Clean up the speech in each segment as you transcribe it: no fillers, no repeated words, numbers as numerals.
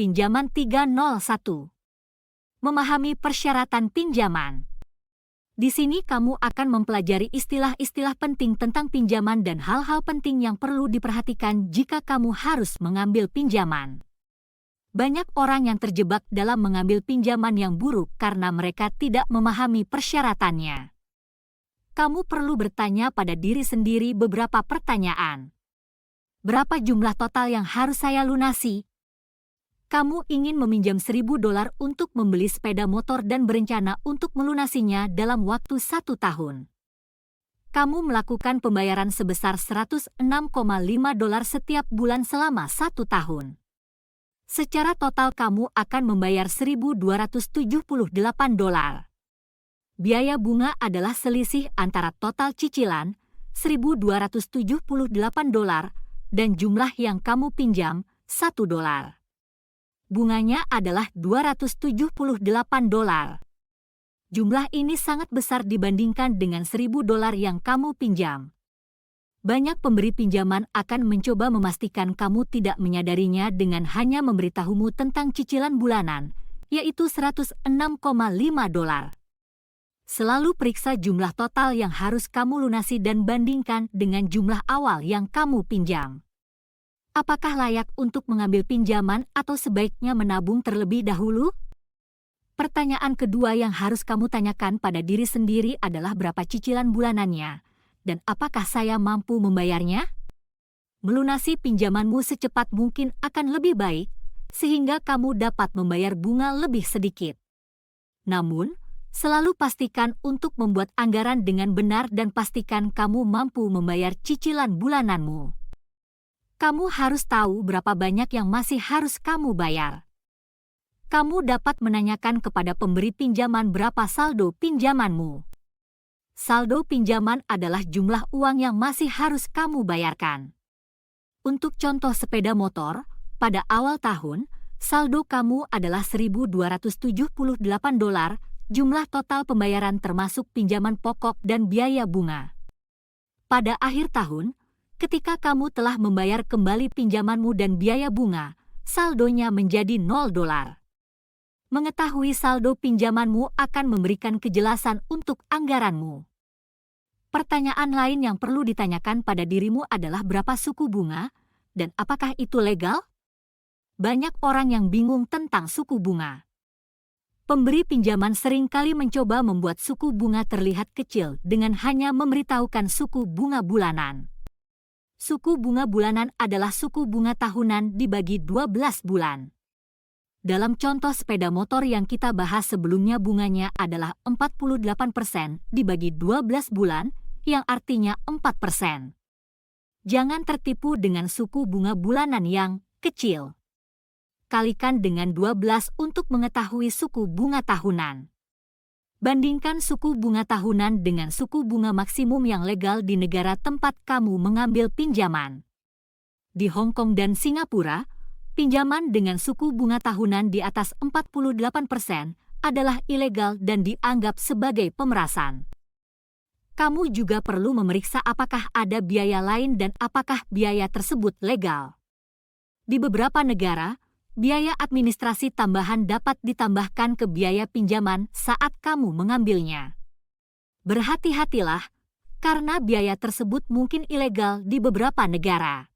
Pinjaman 301. Memahami persyaratan pinjaman. Di sini kamu akan mempelajari istilah-istilah penting tentang pinjaman dan hal-hal penting yang perlu diperhatikan jika kamu harus mengambil pinjaman. Banyak orang yang terjebak dalam mengambil pinjaman yang buruk karena mereka tidak memahami persyaratannya. Kamu perlu bertanya pada diri sendiri beberapa pertanyaan. Berapa jumlah total yang harus saya lunasi? Kamu ingin meminjam $1.000 untuk membeli sepeda motor dan berencana untuk melunasinya dalam waktu 1 tahun. Kamu melakukan pembayaran sebesar $106,5 setiap bulan selama 1 tahun. Secara total kamu akan membayar $1.278. Biaya bunga adalah selisih antara total cicilan $1.278 dan jumlah yang kamu pinjam $1. Bunganya adalah $278. Jumlah ini sangat besar dibandingkan dengan $1.000 yang kamu pinjam. Banyak pemberi pinjaman akan mencoba memastikan kamu tidak menyadarinya dengan hanya memberitahumu tentang cicilan bulanan, yaitu $106,5. Selalu periksa jumlah total yang harus kamu lunasi dan bandingkan dengan jumlah awal yang kamu pinjam. Apakah layak untuk mengambil pinjaman atau sebaiknya menabung terlebih dahulu? Pertanyaan kedua yang harus kamu tanyakan pada diri sendiri adalah berapa cicilan bulanannya, dan apakah saya mampu membayarnya? Melunasi pinjamanmu secepat mungkin akan lebih baik, sehingga kamu dapat membayar bunga lebih sedikit. Namun, selalu pastikan untuk membuat anggaran dengan benar dan pastikan kamu mampu membayar cicilan bulananmu. Kamu harus tahu berapa banyak yang masih harus kamu bayar. Kamu dapat menanyakan kepada pemberi pinjaman berapa saldo pinjamanmu. Saldo pinjaman adalah jumlah uang yang masih harus kamu bayarkan. Untuk contoh sepeda motor, pada awal tahun, saldo kamu adalah $1.278. Jumlah total pembayaran termasuk pinjaman pokok dan biaya bunga. Pada akhir tahun, ketika kamu telah membayar kembali pinjamanmu dan biaya bunga, saldonya menjadi $0. Mengetahui saldo pinjamanmu akan memberikan kejelasan untuk anggaranmu. Pertanyaan lain yang perlu ditanyakan pada dirimu adalah berapa suku bunga, dan apakah itu legal? Banyak orang yang bingung tentang suku bunga. Pemberi pinjaman seringkali mencoba membuat suku bunga terlihat kecil dengan hanya memberitahukan suku bunga bulanan. Suku bunga bulanan adalah suku bunga tahunan dibagi 12 bulan. Dalam contoh sepeda motor yang kita bahas sebelumnya, bunganya adalah 48% dibagi 12 bulan, yang artinya 4%. Jangan tertipu dengan suku bunga bulanan yang kecil. Kalikan dengan 12 untuk mengetahui suku bunga tahunan. Bandingkan suku bunga tahunan dengan suku bunga maksimum yang legal di negara tempat kamu mengambil pinjaman. Di Hong Kong dan Singapura, pinjaman dengan suku bunga tahunan di atas 48% adalah ilegal dan dianggap sebagai pemerasan. Kamu juga perlu memeriksa apakah ada biaya lain dan apakah biaya tersebut legal. Di beberapa negara, biaya administrasi tambahan dapat ditambahkan ke biaya pinjaman saat kamu mengambilnya. Berhati-hatilah, karena biaya tersebut mungkin ilegal di beberapa negara.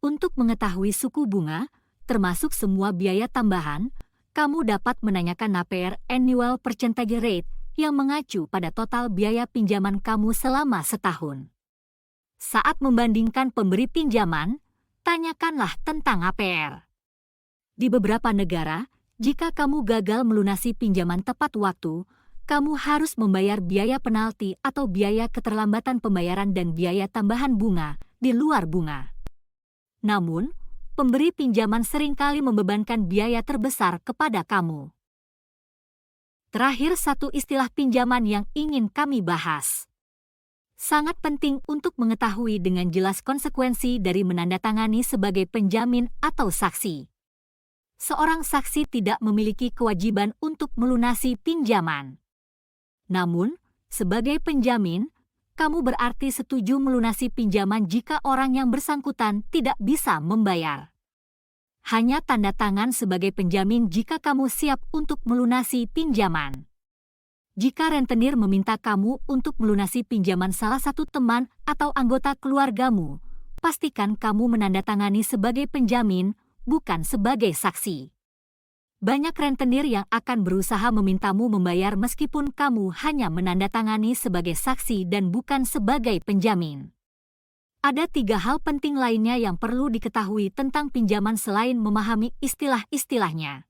Untuk mengetahui suku bunga, termasuk semua biaya tambahan, kamu dapat menanyakan APR Annual Percentage Rate yang mengacu pada total biaya pinjaman kamu selama setahun. Saat membandingkan pemberi pinjaman, tanyakanlah tentang APR. Di beberapa negara, jika kamu gagal melunasi pinjaman tepat waktu, kamu harus membayar biaya penalti atau biaya keterlambatan pembayaran dan biaya tambahan bunga di luar bunga. Namun, pemberi pinjaman seringkali membebankan biaya terbesar kepada kamu. Terakhir, satu istilah pinjaman yang ingin kami bahas. Sangat penting untuk mengetahui dengan jelas konsekuensi dari menandatangani sebagai penjamin atau saksi. Seorang saksi tidak memiliki kewajiban untuk melunasi pinjaman. Namun, sebagai penjamin, kamu berarti setuju melunasi pinjaman jika orang yang bersangkutan tidak bisa membayar. Hanya tanda tangan sebagai penjamin jika kamu siap untuk melunasi pinjaman. Jika rentenir meminta kamu untuk melunasi pinjaman salah satu teman atau anggota keluargamu, pastikan kamu menandatangani sebagai penjamin, bukan sebagai saksi. Banyak rentenir yang akan berusaha memintamu membayar meskipun kamu hanya menandatangani sebagai saksi dan bukan sebagai penjamin. Ada 3 hal penting lainnya yang perlu diketahui tentang pinjaman selain memahami istilah-istilahnya.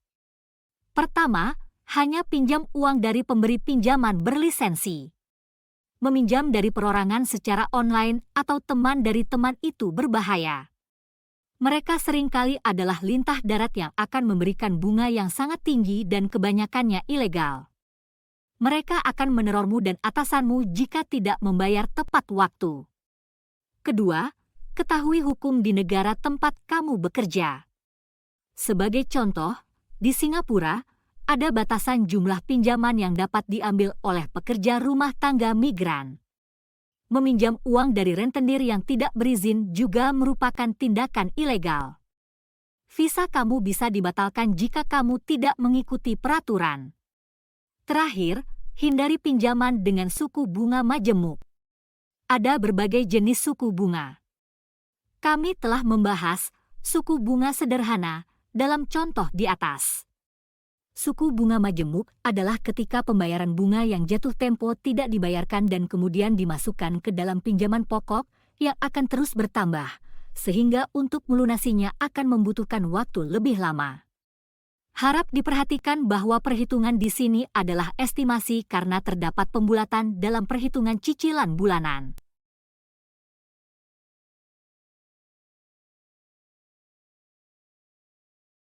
Pertama, hanya pinjam uang dari pemberi pinjaman berlisensi. Meminjam dari perorangan secara online atau teman dari teman itu berbahaya. Mereka seringkali adalah lintah darat yang akan memberikan bunga yang sangat tinggi dan kebanyakannya ilegal. Mereka akan menerormu dan atasanmu jika tidak membayar tepat waktu. Kedua, ketahui hukum di negara tempat kamu bekerja. Sebagai contoh, di Singapura, ada batasan jumlah pinjaman yang dapat diambil oleh pekerja rumah tangga migran. Meminjam uang dari rentenir yang tidak berizin juga merupakan tindakan ilegal. Visa kamu bisa dibatalkan jika kamu tidak mengikuti peraturan. Terakhir, hindari pinjaman dengan suku bunga majemuk. Ada berbagai jenis suku bunga. Kami telah membahas suku bunga sederhana dalam contoh di atas. Suku bunga majemuk adalah ketika pembayaran bunga yang jatuh tempo tidak dibayarkan dan kemudian dimasukkan ke dalam pinjaman pokok yang akan terus bertambah, sehingga untuk melunasinya akan membutuhkan waktu lebih lama. Harap diperhatikan bahwa perhitungan di sini adalah estimasi karena terdapat pembulatan dalam perhitungan cicilan bulanan.